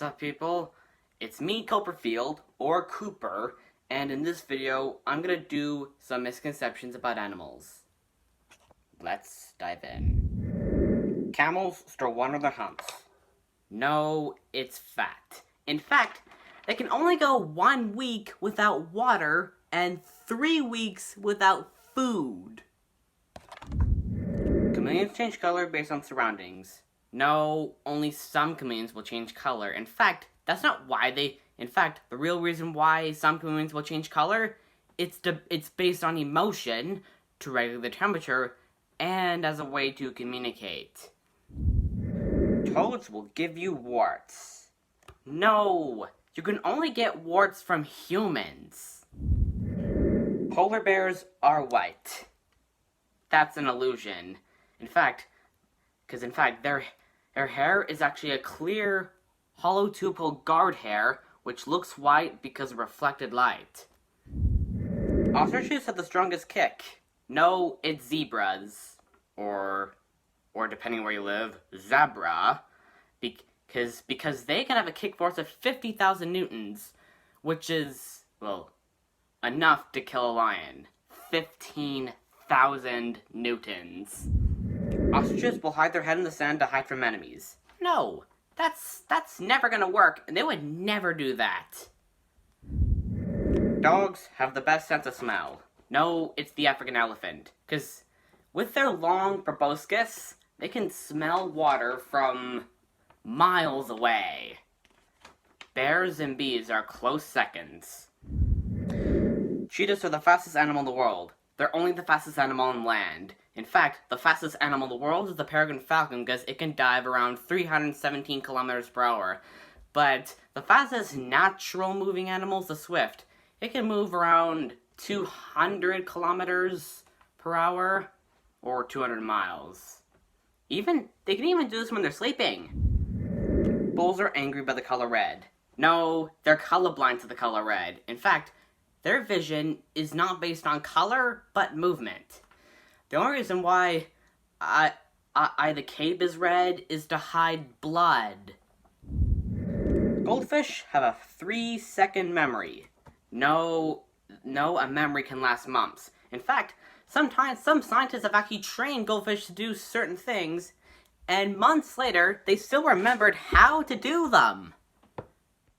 up, people? It's me, Copperfield, or Cooper, and in this video, I'm gonna do some misconceptions about animals. Let's dive in. Camels store water on their humps. No, it's fat. In fact, they can only go 1 week without water and 3 weeks without food. Chameleons change color based on surroundings. No, only some chameleons will change color. In fact, that's not why they... In fact, the real reason why some chameleons will change color, it's based on emotion, to regulate the temperature, and as a way to communicate. Toads will give you warts. No, you can only get warts from humans. Polar bears are white. That's an illusion. In fact, their hair is actually a clear, holotubal guard hair, which looks white because of reflected light. Ostriches have the strongest kick. No, it's zebras. Or depending where you live, zebra. Because they can have a kick force of 50,000 newtons, which is, well, enough to kill a lion. 15,000 newtons. Ostriches will hide their head in the sand to hide from enemies. No, that's never gonna work, and they would never do that. Dogs have the best sense of smell. No, it's the African elephant. Because with their long proboscis, they can smell water from miles away. Bears and bees are close seconds. Cheetahs are the fastest animal in the world. They're only the fastest animal on land. In fact, the fastest animal in the world is the peregrine falcon because it can dive around 317 kilometers per hour. But the fastest natural moving animal is the swift. It can move around 200 kilometers per hour or 200 miles. They can even do this when they're sleeping. Bulls are angry by the color red. No, they're colorblind to the color red. In fact, their vision is not based on color, but movement. The only reason why the cape is red is to hide blood. Goldfish have a 3-second memory. No, a memory can last months. In fact, sometimes some scientists have actually trained goldfish to do certain things, and months later, they still remembered how to do them.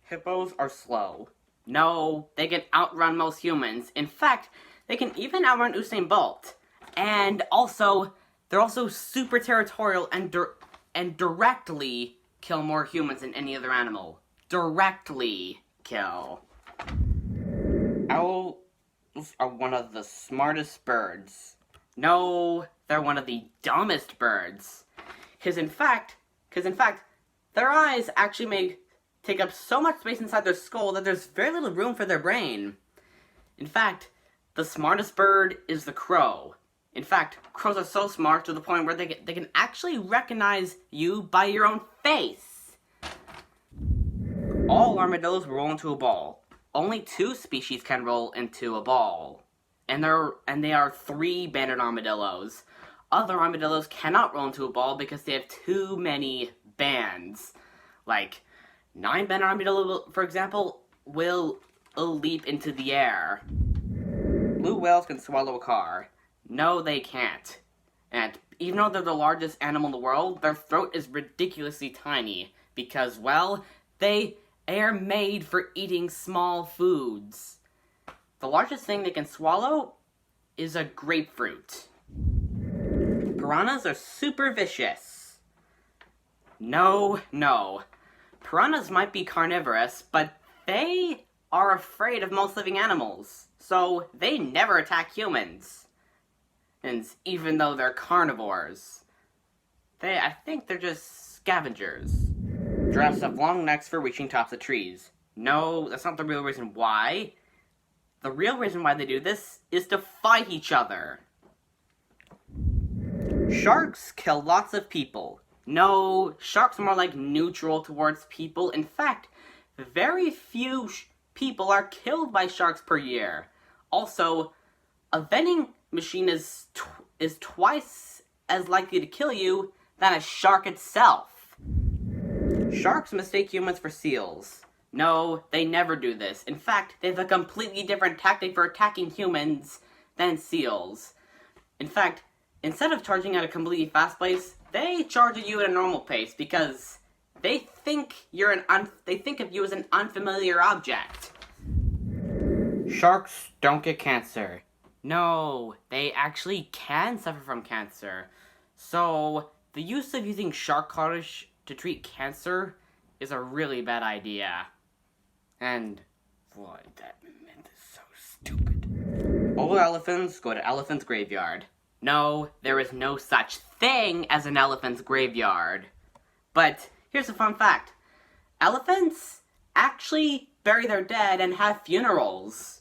Hippos are slow. No, they can outrun most humans. In fact, they can even outrun Usain Bolt. And also, they're also super territorial and directly kill more humans than any other animal. Directly kill. Owls are one of the smartest birds. No, they're one of the dumbest birds. Because in fact, their eyes actually take up so much space inside their skull that there's very little room for their brain. In fact, the smartest bird is the crow. In fact, crows are so smart to the point where they can actually recognize you by your own face. All armadillos roll into a ball. Only 2 species can roll into a ball. And they are 3-banded armadillos. Other armadillos cannot roll into a ball because they have too many bands. Like 9-banded armadillo, for example, will leap into the air. Blue whales can swallow a car. No, they can't. And even though they're the largest animal in the world, their throat is ridiculously tiny because, well, they are made for eating small foods. The largest thing they can swallow is a grapefruit. Piranhas are super vicious. No. Piranhas might be carnivorous, but they are afraid of most living animals, so they never attack humans. And even though they're carnivores, I think they're just scavengers. Giraffes have long necks for reaching tops of trees. No, that's not the real reason why. The real reason why they do this is to fight each other. Sharks kill lots of people. No, sharks are more like neutral towards people. In fact, very few people are killed by sharks per year. Also, a vending machine is twice as likely to kill you than a shark itself. Sharks mistake humans for seals. No, they never do this. In fact, they have a completely different tactic for attacking humans than seals. In fact, instead of charging at a completely fast pace, they charge at you at a normal pace because they think of you as an unfamiliar object. Sharks don't get cancer. No, they actually can suffer from cancer. So, the use of using shark cartilage to treat cancer is a really bad idea. And, boy, that is so stupid. All elephants go to elephant's graveyard. No, there is no such thing as an elephant's graveyard. But, here's a fun fact. Elephants actually bury their dead and have funerals.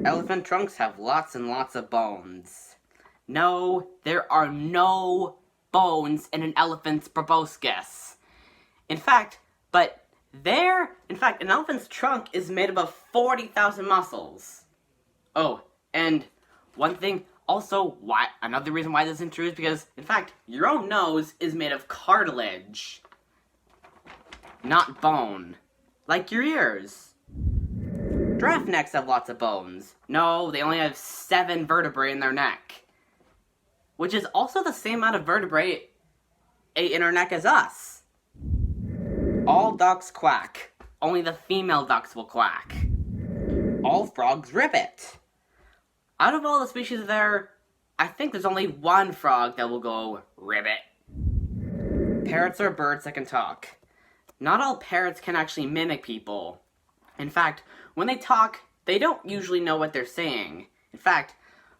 Elephant trunks have lots and lots of bones. No, there are no bones in an elephant's proboscis. In fact, an elephant's trunk is made up of 40,000 muscles. Oh, and one thing, also, another reason why this isn't true is because, in fact, your own nose is made of cartilage, not bone, like your ears. Giraffe necks have lots of bones. No, they only have 7 vertebrae in their neck, which is also the same amount of vertebrae in our neck as us. All ducks quack. Only the female ducks will quack. All frogs ribbit. Out of all the species there, I think there's only one frog that will go ribbit. Parrots are birds that can talk. Not all parrots can actually mimic people. In fact, when they talk, they don't usually know what they're saying. In fact,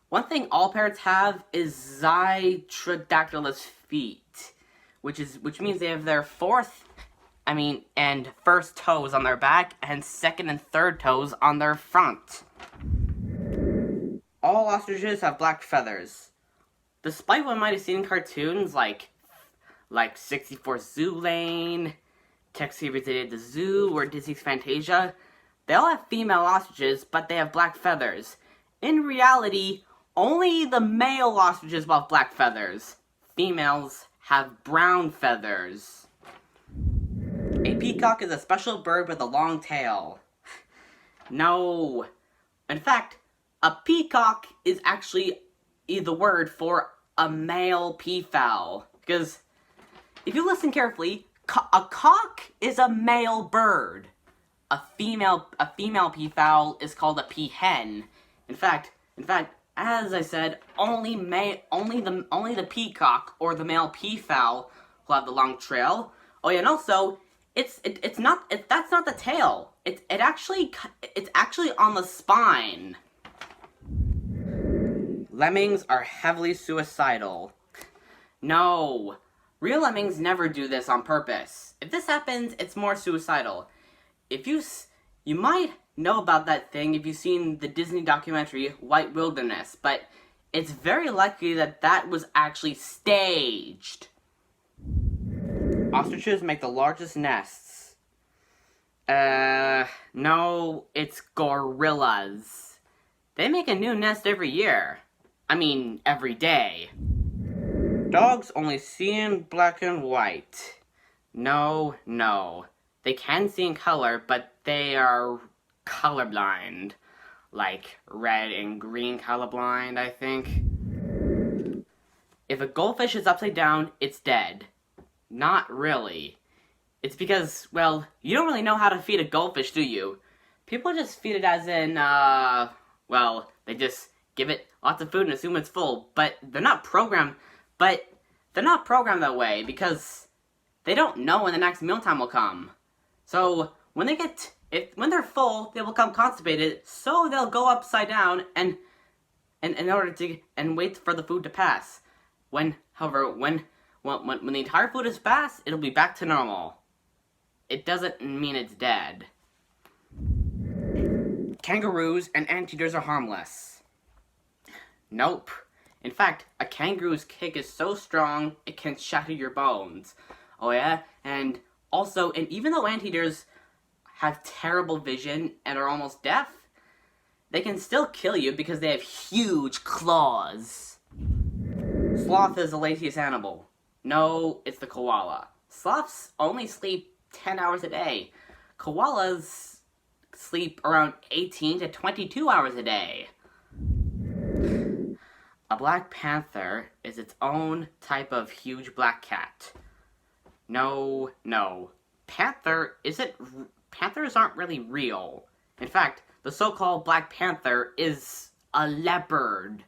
one thing all parrots have is zytrodactylous feet, which means they have their first toes on their back and second and third toes on their front. All ostriches have black feathers. Despite what you might have seen in cartoons like 64 Zoo Lane, Taxi Visited the Zoo, or Disney's Fantasia, they all have female ostriches, but they have black feathers. In reality, only the male ostriches will have black feathers. Females have brown feathers. A peacock is a special bird with a long tail. No. In fact, a peacock is actually the word for a male peafowl. Because if you listen carefully, a cock is a male bird. A female peafowl is called a peahen. In fact, as I said, only the peacock or the male peafowl will have the long trail. Oh yeah, and also that's not the tail. It's actually on the spine. Lemmings are heavily suicidal. No, real lemmings never do this on purpose. If this happens, it's more suicidal. If you might know about that thing if you've seen the Disney documentary White Wilderness, but it's very likely that was actually staged. Ostriches make the largest nests. No, it's gorillas. They make a new nest every year. I mean, every day. Dogs only see in black and white. No. They can see in color, but they are colorblind. Like red and green colorblind, I think. If a goldfish is upside down, it's dead. Not really. It's because, well, you don't really know how to feed a goldfish, do you? People just feed it as in, they just give it lots of food and assume it's full, but they're not programmed that way because they don't know when the next mealtime will come. So when they're full, they will become constipated, so they'll go upside down and in order to wait for the food to pass. When the entire food is passed, it'll be back to normal. It doesn't mean it's dead. Kangaroos and anteaters are harmless. Nope. In fact, a kangaroo's kick is so strong, it can shatter your bones. Oh yeah? And even though anteaters have terrible vision and are almost deaf, they can still kill you because they have huge claws. Sloth is the laziest animal. No, it's the koala. Sloths only sleep 10 hours a day. Koalas sleep around 18 to 22 hours a day. A black panther is its own type of huge black cat. No. Panthers aren't really real. In fact, the so-called black panther is a leopard.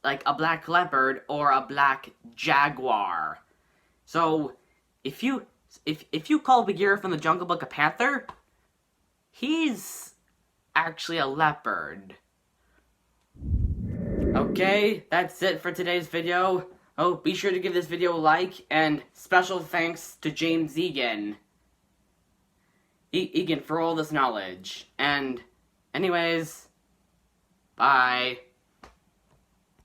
Like a black leopard or a black jaguar. So, if you call Bagheera from the Jungle Book a panther, he's actually a leopard. Okay, that's it for today's video. Oh, be sure to give this video a like, and special thanks to James Egan. Egan for all this knowledge. And, anyways, bye.